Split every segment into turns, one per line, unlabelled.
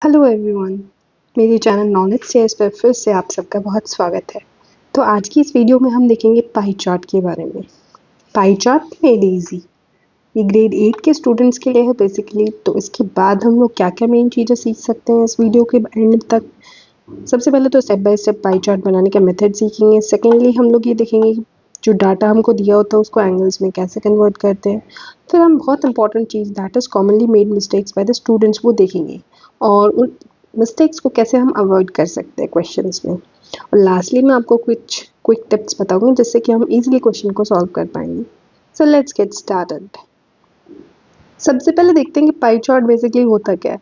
Hello everyone. मेरे channel knowledge chairs पर फिर से आप सबका बहुत स्वागत है। तो आज की इस वीडियो में हम देखेंगे पाई चार्ट के बारे में। पाई चार्ट मेड इजी, ये ग्रेड 8 के स्टूडेंट्स के लिए है बेसिकली। तो इसके बाद हम लोग क्या क्या मेन चीज़ें सीख सकते हैं इस वीडियो के एंड तक। सबसे पहले तो step by step pie chart बनाने का मेथड सीखेंगे। सेकेंडली हम लोग ये देखेंगे कि जो डाटा हमको दिया होता है उसको एंगल्स में कैसे कन्वर्ट करते हैं। फिर हम बहुत important cheese that is commonly made mistakes by the students वो देखेंगे, और उन मिस्टेक्स को कैसे हम अवॉइड कर सकते हैं क्वेश्चंस में। और लास्टली मैं आपको कुछ क्विक टिप्स बताऊंगी जिससे कि हम इजीली क्वेश्चन को सॉल्व कर पाएंगे। So let's get started. सबसे पहले देखते हैं कि पाई चार्ट बेसिकली होता क्या है।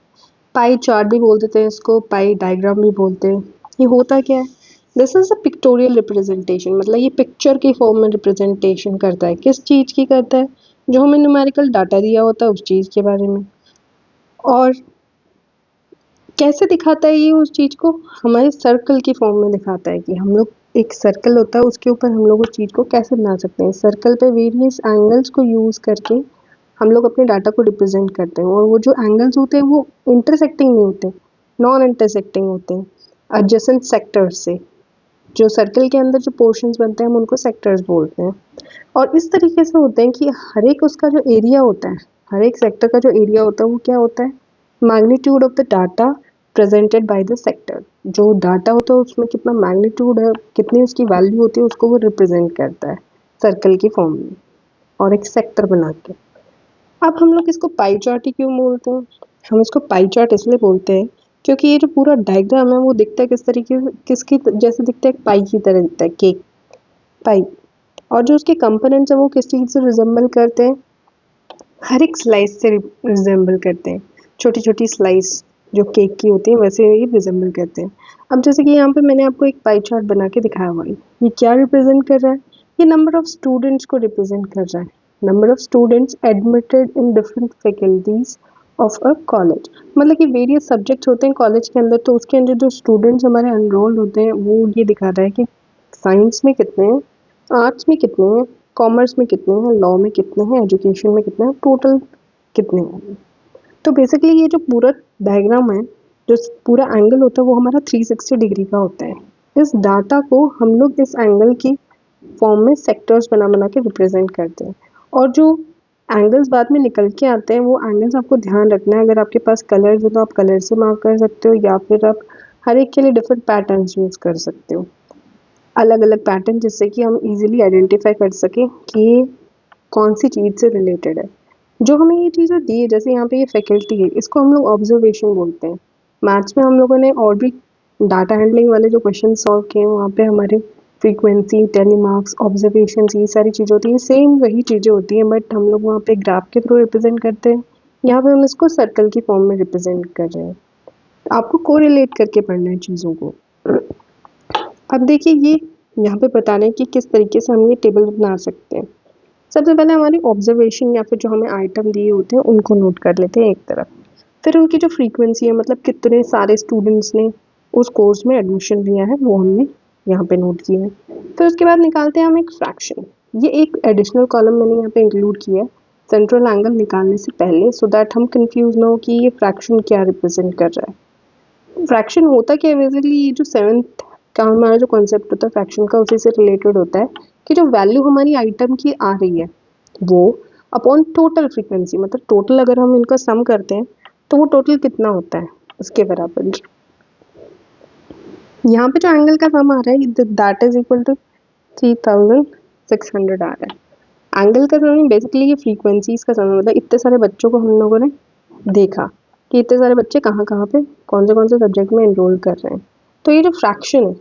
पाई चार्ट भी बोल देते हैं इसको, पाई डायग्राम भी बोलते हैं। ये होता क्या है? This is a pictorial representation, मतलब ये पिक्चर के फॉर्म में रिप्रेजेंटेशन करता है। किस चीज़ की करता है? जो हमें न्यूमेरिकल डाटा दिया होता है उस चीज़ के बारे में। और कैसे दिखाता है ये उस चीज़ को? हमारे सर्कल की फॉर्म में दिखाता है कि हम लोग, एक सर्कल होता है उसके ऊपर हम लोग उस चीज़ को कैसे बना सकते हैं। सर्कल पे वेरियस एंगल्स को यूज़ करके हम लोग अपने डाटा को रिप्रेजेंट करते हैं, और वो जो एंगल्स होते हैं वो इंटरसेक्टिंग नहीं होते, नॉन इंटरसेक्टिंग होते हैं, एडजेसेंट सेक्टर्स से। जो सर्कल के अंदर जो पोर्शंस बनते हैं हम उनको सेक्टर्स बोलते हैं। और इस तरीके से होते हैं कि हर एक उसका जो एरिया होता है, हर एक सेक्टर का जो एरिया होता है वो क्या होता है? Magnitude of the data presented by the sector. जो डाटा होता है उसमें कितना मैग्नीट्यूड है, कितनी उसकी वैल्यू होती है, उसको वो रिप्रेजेंट करता है सर्कल की फॉर्म में और एक सेक्टर बना के। अब हम लोग इसको पाई चार्ट ही क्यों बोलते हैं? हम इसको पाई चार्ट इसलिए बोलते हैं क्योंकि ये जो पूरा डायग्राम है वो दिखता है किस तरीके से, किसकी जैसे दिखता है, पाई की तरह दिखता है, केक पाई। और जो उसके कंपोनेंट्स है वो किस चीज़ से रिजेंबल करते हैं? हर एक स्लाइस से रिजेंबल करते हैं। छोटी छोटी स्लाइस जो केक की होती है वैसे ही रिजेंबल करते हैं। अब जैसे कि यहाँ पे मैंने आपको एक पाई चार्ट बना के दिखाया हुआ है, ये क्या रिप्रेजेंट कर रहा है? ये नंबर ऑफ स्टूडेंट्स को रिप्रेजेंट कर रहा है। Number of students admitted in different faculties of a college. मतलब कि वेरियस सब्जेक्ट्स होते हैं कॉलेज के अंदर, तो उसके अंदर जो स्टूडेंट्स हमारे एनरोल्ड होते हैं वो ये दिखा रहा है कि साइंस में कितने हैं, आर्ट्स में कितने हैं, कॉमर्स में कितने हैं, लॉ में कितने हैं, एजुकेशन में कितने हैं, टोटल कितने हैं। तो बेसिकली ये जो पूरा डायग्राम है, जो पूरा एंगल होता है वो हमारा 360 डिग्री का होता है। इस डाटा को हम लोग इस एंगल की फॉर्म में सेक्टर्स बना बना के रिप्रेजेंट करते हैं। और जो एंगल्स बाद में निकल के आते हैं वो एंगल्स आपको ध्यान रखना है। अगर आपके पास कलर्स हो तो आप कलर से मार्क कर सकते हो, या फिर आप हर एक के लिए डिफरेंट पैटर्न्स यूज़ कर सकते हो, अलग अलग पैटर्न, जिससे कि हम इजीली आइडेंटिफाई कर सकें कि ये कौन सी चीज़ से रिलेटेड है। जो हमें ये चीज़ें दी है, जैसे यहाँ पे ये फैकल्टी है, इसको हम लोग ऑब्जर्वेशन बोलते हैं। मैथ्स में हम लोगों ने और भी डाटा हैंडलिंग वाले जो क्वेश्चन सॉल्व किए हैं वहाँ पे हमारे फ्रीक्वेंसी, टेलीमार्क्स, ऑब्जर्वेशन, ये सारी चीज़ें होती हैं, सेम वही चीज़ें होती हैं, बट हम लोग वहाँ पे ग्राफ के थ्रू रिप्रेजेंट करते हैं। यहाँ पे हम इसको सर्कल की फॉर्म में रिप्रेजेंट कर रहे हैं। आपको कोरिलेट करके पढ़ना है चीज़ों को। अब देखिए, ये यहाँ पे बताना है कि किस तरीके से हम ये टेबल बना सकते हैं। सबसे पहले हमारी ऑब्जर्वेशन या फिर जो हमें आइटम दिए होते हैं उनको नोट कर लेते हैं एक तरफ। फिर उनकी जो फ्रीक्वेंसी है, मतलब कितने सारे स्टूडेंट्स ने उस कोर्स में एडमिशन लिया है, वो हमने यहाँ पे नोट किया है। फिर उसके बाद निकालते हैं हम एक फ्रैक्शन। ये एक एडिशनल कॉलम मैंने यहाँ पे इंक्लूड किया है सेंट्रल एंगल निकालने से पहले, सो दैट हम कंफ्यूज ना हो कि ये फ्रैक्शन क्या रिप्रेजेंट कर रहा है। फ्रैक्शन होता क्या है बेसिकली? ये जो सेवन्थ का हमारा जो कॉन्सेप्ट होता है फ्रैक्शन का, उसी से रिलेटेड होता है कि जो वैल्यू हमारी आइटम की आ रही है वो अपॉन टोटल फ्रीक्वेंसी, मतलब टोटल अगर हम इनका सम करते हैं तो वो टोटल कितना होता है उसके बराबर। यहाँ पे जो एंगल का सम आ रहा है दैट इज इक्वल टू 3600 आ रहा है। एंगल का सम बेसिकली ये फ्रीक्वेंसीज का सम है, मतलब इतने सारे बच्चों को हम लोगों ने देखा कि इतने सारे बच्चे कहाँ कहाँ पे कौन से सब्जेक्ट में एनरोल कर रहे हैं। तो ये जो फ्रैक्शन है,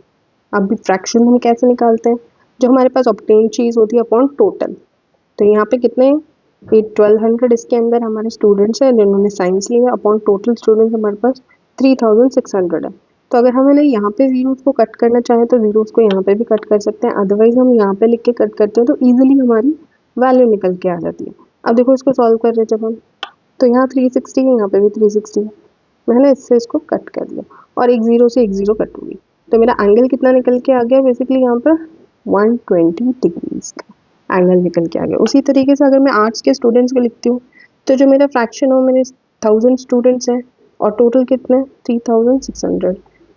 अब फ्रैक्शन हम कैसे निकालते हैं? जो हमारे पास ऑब्टेन चीज़ होती है अपॉन टोटल। तो यहाँ पे कितने हैं? ये 1200 इसके अंदर हमारे स्टूडेंट्स हैं जिन्होंने साइंस लिया, अपॉन टोटल स्टूडेंट्स हमारे पास 3600 है। तो अगर हमें यहाँ पे जीरोस को कट करना चाहें तो जीरोस को यहाँ पे भी कट कर सकते हैं, अदरवाइज हम यहाँ पे लिख के कट करते हैं तो ईजिली हमारी वैल्यू निकल के आ जाती है। अब देखो इसको सॉल्व कर रहे हैं जब हम, तो यहाँ 360 है, यहाँ पे भी 360 है, मैंने इससे इसको कट कर दिया और एक जीरो से एक जीरो कट होगी, तो मेरा एंगल कितना निकल के आ गया बेसिकली यहाँ पर 120 डिग्रीज का एंगल निकल के आ गया। उसी तरीके से अगर मैं आर्ट्स के स्टूडेंट्स को लिखती हूँ तो जो मेरा फ्रैक्शन हो, मेरे 1000 स्टूडेंट्स हैं और टोटल कितने 3600।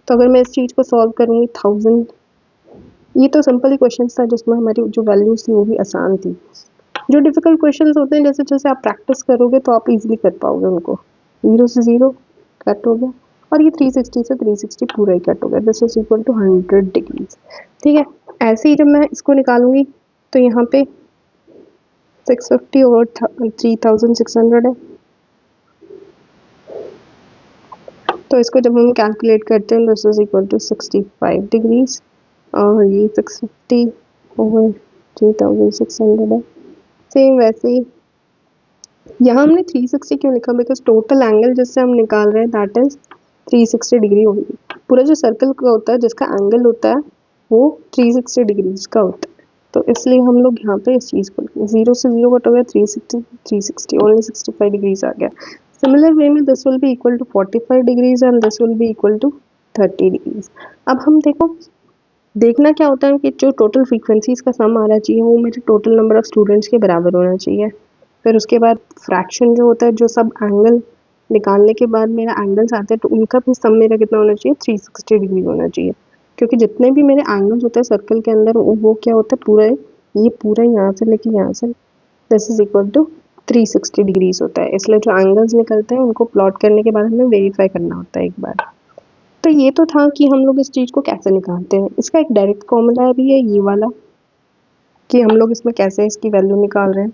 तो अगर मैं इस चीज़ को सॉल्व करूँगी 1000, ये तो सिंपल ही क्वेश्चन था जिसमें हमारी जो वैल्यूज थी वो भी आसान थी। जो डिफिकल्ट क्वेश्चंस होते हैं जैसे जैसे आप प्रैक्टिस करोगे तो आप इजीली कर पाओगे उनको। 0 से 0 कट हो गया और ये 360 से 360 पूरा ही कट हो गया। This is equal to 100 degrees. ठीक है, ऐसे ही जब मैं इसको निकालूंगी तो यहाँ पे 650 और 3600 है। तो इसको जब हम कैलकुलेट करते हैं this is equal to 65 degrees और ये 650 ओवर 3600 है। सेम वैसे ही यहाँ हमने 360 क्यों लिखा, बिकॉज टोटल एंगल जिससे हम निकाल रहे हैं दैट इज 360 डिग्री होगी। पूरा जो सर्कल का होता है जिसका एंगल होता है वो 360 डिग्रीज का होता है। तो इसलिए हम लोग यहाँ पे इस चीज़ को 0 से 0 कट हो गया, 360 ओनली 65 डिग्रीज आ गया। सिमिलर वे में this will be equal to 45 degrees and this will be equal to 30 degrees. अब हम देखना क्या होता है कि जो टोटल फ्रीक्वेंसीज का सम आना चाहिए वो मेरे टोटल नंबर ऑफ स्टूडेंट्स के बराबर होना चाहिए। फिर उसके बाद फ्रैक्शन जो होता है, जो सब एंगल निकालने के बाद मेरा एंगल्स आते हैं तो उनका भी सम मेरा कितना होना चाहिए 360 डिग्री होना चाहिए। क्योंकि जितने भी मेरे एंगल्स होते हैं सर्कल के अंदर वो क्या होता है पूरा ये पूरा यहाँ से लेके यहाँ से this is equal to 360 degrees होता है। इसलिए जो एंगल्स निकलते हैं उनको प्लॉट करने के बाद हमें वेरीफाई करना होता है एक बार। तो ये तो था कि हम लोग इस चीज़ को कैसे निकालते हैं। इसका एक डायरेक्ट फॉर्मूला भी है ये वाला कि हम लोग इसमें कैसे इसकी वैल्यू निकाल रहे हैं।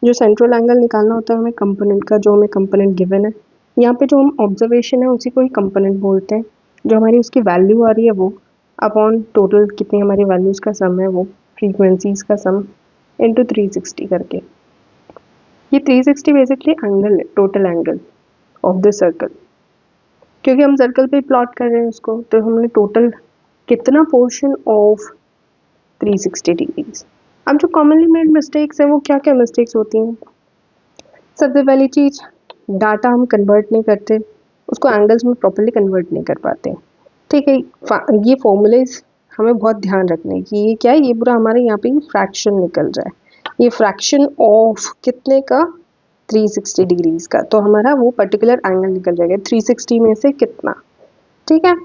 जो सेंट्रल एंगल निकालना होता है हमें कंपोनेंट का, जो हमें कंपोनेंट गिवन है यहाँ पे जो हम ऑब्जर्वेशन है उसी को ही कंपोनेंट बोलते हैं। जो हमारी उसकी वैल्यू आ रही है वो अपॉन टोटल कितनी हमारी वैल्यूज़ का सम है वो फ्रीक्वेंसीज का सम इंटू 360 करके। ये 360 बेसिकली एंगल है, total angle of the circle. क्योंकि हम सर्कल पे प्लॉट कर रहे हैं उसको तो हमने टोटल कितना पोर्शन ऑफ 360 डिग्रीज। अब जो कॉमनली मेड मिस्टेक्स है वो क्या क्या मिस्टेक्स होती हैं। सबसे पहली चीज़, डाटा हम कन्वर्ट नहीं करते, उसको एंगल्स में प्रॉपर्ली कन्वर्ट नहीं कर पाते। ठीक है, ये फॉर्मूलेज हमें बहुत ध्यान रखने हैं कि ये क्या है, ये पूरा हमारे यहाँ पे फ्रैक्शन निकल रहा है। ये फ्रैक्शन ऑफ कितने का 360 डिग्रीज का, तो हमारा वो पर्टिकुलर एंगल निकल जाएगा 360 में से कितना। ठीक है,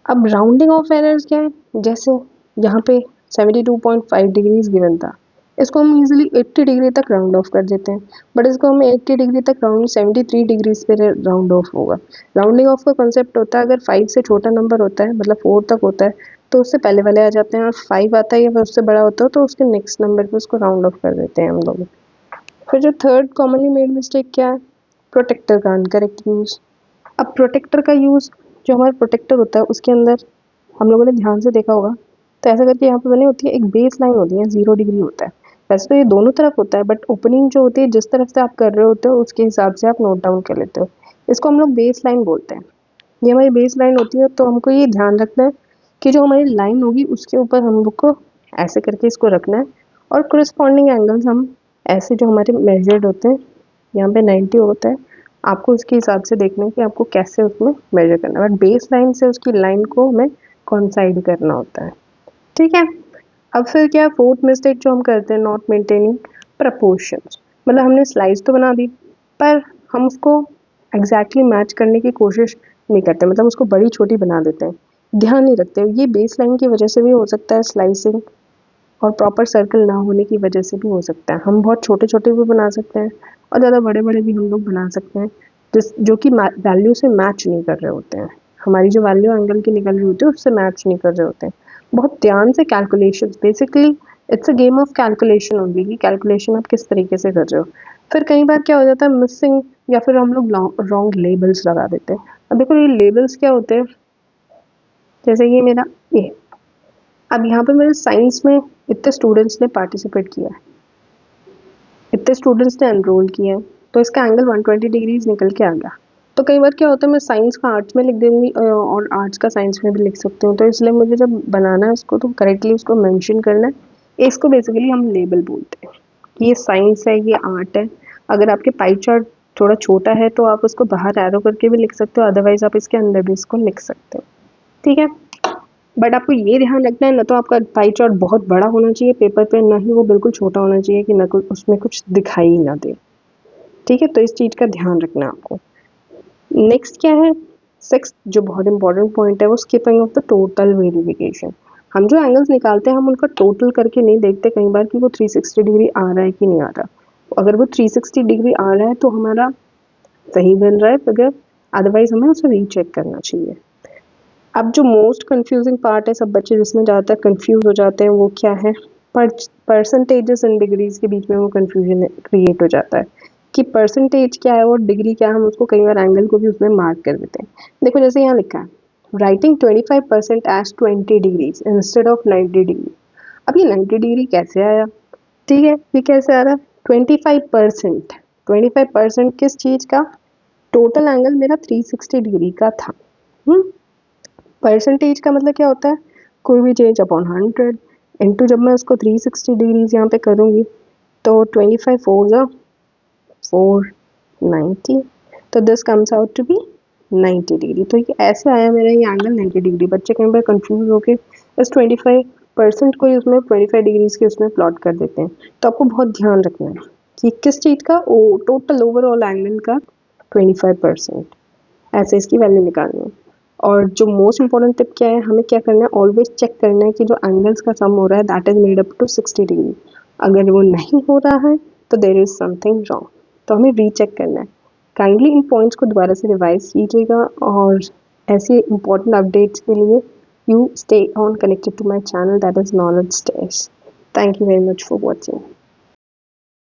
अब राउंडिंग ऑफ एरर्स क्या है, जैसे यहाँ पे 72.5 डिग्रीज गिवन था, इसको हम इजीली 80 डिग्री तक राउंड ऑफ कर देते हैं। बट इसको हमें 80 डिग्री तक राउंड 73 डिग्रीज पे राउंड ऑफ होगा। राउंडिंग ऑफ का कॉन्सेप्ट होता है अगर 5 से छोटा नंबर होता है मतलब 4 तक होता है तो उससे पहले वाले आ जाते हैं, और 5 आता है या फिर उससे बड़ा होता है तो उसके नेक्स्ट नंबर पे उसको राउंड ऑफ कर देते हैं हम लोग। फिर जो थर्ड कॉमनली मेड मिस्टेक क्या है, प्रोटेक्टर का अनकरेक्ट यूज़। अब प्रोटेक्टर का यूज़, जो हमारा प्रोटेक्टर होता है उसके अंदर हम लोगों ने ध्यान से देखा होगा तो ऐसा करके यहाँ पे बनी होती है एक बेस लाइन होती है, 0 डिग्री होता है। वैसे तो ये दोनों तरफ होता है बट ओपनिंग जो होती है जिस तरफ से आप कर रहे होते हो उसके हिसाब से आप नोट डाउन कर लेते हो। इसको हम लोग बेस लाइन बोलते हैं। ये हमारी बेस लाइन होती है, तो हमको ये ध्यान रखना है कि जो हमारी लाइन होगी उसके ऊपर हम लोग को ऐसे करके इसको रखना है, और कोरिस्पॉन्डिंग एंगल्स हम ऐसे जो हमारे मेजर्ड होते हैं, यहाँ पे 90 होता है, आपको उसके हिसाब से देखना है कि आपको कैसे उसमें मेजर करना है। बट बेस लाइन से उसकी लाइन को हमें कॉन्साइड करना होता है। ठीक है, अब फिर क्या फोर्थ मिस्टेक जो हम करते हैं, नॉट मेंटेनिंग प्रपोर्शंस। मतलब हमने स्लाइड्स तो बना दी पर हम उसको एग्जैक्टली मैच करने की कोशिश नहीं करते, मतलब उसको बड़ी छोटी बना देते हैं, ध्यान नहीं रखते। ये बेस लाइन की वजह से भी हो सकता है स्लाइसिंग, और प्रॉपर सर्कल ना होने की वजह से भी हो सकता है। हम बहुत छोटे छोटे भी बना सकते हैं और ज़्यादा बड़े बड़े भी हम लोग बना सकते हैं जो कि वैल्यू से मैच नहीं कर रहे होते हैं। हमारी जो वैल्यू एंगल की निकल रही होती है उससे मैच नहीं कर रहे होते हैं। बहुत ध्यान से calculation, basically it's a game of calculation only, कि कैलकुलेशन आप किस तरीके से कर रहे हो। फिर कई बार क्या हो जाता है मिसिंग, या फिर हम लोग रॉन्ग लेबल्स लगा देते हैं। अब देखो ये लेबल्स क्या होते हैं, जैसे ये मेरा ये, अब यहाँ पे मेरे साइंस में इतने स्टूडेंट्स ने पार्टिसिपेट किया है, इतने स्टूडेंट्स ने एनरोल किया है, तो इसका एंगल 120 डिग्रीज निकल के आ गया। तो कई बार क्या होता है मैं साइंस का आर्ट्स में लिख दूँगी और आर्ट्स का साइंस में भी लिख सकती हूँ, तो इसलिए मुझे जब बनाना है उसको तो करेक्टली उसको मेंशन करना है। इसको बेसिकली हम लेबल बोलते हैं कि ये साइंस है, ये आर्ट है। अगर आपके पाई चार्ट थोड़ा छोटा है तो आप उसको बाहर एरो करके भी लिख सकते हो, अदरवाइज आप इसके अंदर भी इसको लिख सकते हो। ठीक है, बट आपको ये ध्यान रखना है ना तो आपका पाई चार्ट बहुत बड़ा होना चाहिए पेपर पे, ना ही वो बिल्कुल छोटा होना चाहिए कि ना कुछ उसमें कुछ दिखाई ही ना दे। ठीक है, तो इस चीज़ का ध्यान रखना है आपको। नेक्स्ट क्या है, सिक्स जो बहुत इंपॉर्टेंट पॉइंट है वो skipping of the total verification. हम जो एंगल्स निकालते हैं हम उनका टोटल करके नहीं देखते कई बार कि वो 360 डिग्री आ रहा है कि नहीं आ रहा। अगर वो 360 डिग्री आ रहा है तो हमारा सही बन रहा है, अगर अदरवाइज हमें उसे रीचेक करना चाहिए। अब जो मोस्ट कंफ्यूजिंग पार्ट है, सब बच्चे जिसमें ज़्यादातर कंफ्यूज हो जाते हैं, वो क्या है, परसेंटेजेस एंड डिग्रीज के बीच में वो कंफ्यूजन क्रिएट हो जाता है कि परसेंटेज क्या है और डिग्री क्या है। हम उसको कई बार एंगल को भी उसमें मार्क कर देते हैं। देखो जैसे यहाँ लिखा है writing 25% as 20 degrees instead of 90 degree. अब ये 90 डिग्री कैसे आया, ठीक है, ये कैसे आ रहा है, 25%, 25% किस चीज़ का, टोटल एंगल मेरा 360 डिग्री का था। परसेंटेज का मतलब क्या होता है, कोई भी चेंज अपॉन 100 इंटू, जब मैं उसको 360 डिग्रीज यहाँ पे करूँगी तो 25 4 जा 490, तो this comes out to be 90 degree. तो ये ऐसे आया मेरा ये एंगल 90 डिग्री। बच्चे कई बार कंफ्यूज होके इस 25% को उसमें 25 डिग्रीज के उसमें प्लॉट कर देते हैं। तो आपको बहुत ध्यान रखना है कि किस चीज़ का, टोटल ओवरऑल एंगल का 25%, ऐसे इसकी वैल्यू निकालनी है। और जो मोस्ट इंपॉर्टेंट टिप क्या है, हमें क्या करना है, ऑलवेज चेक करना है कि जो एंगल्स का सम हो रहा है that is made up to 60 degree. अगर वो नहीं हो रहा है तो देर इज समथिंग रॉन्ग, तो हमें रीचेक करना है। काइंडली इन पॉइंट्स को दोबारा से रिवाइज कीजिएगा और ऐसे इंपॉर्टेंट अपडेट्स के लिए you stay on connected to my channel that is knowledge stairs. Thank you very much for watching.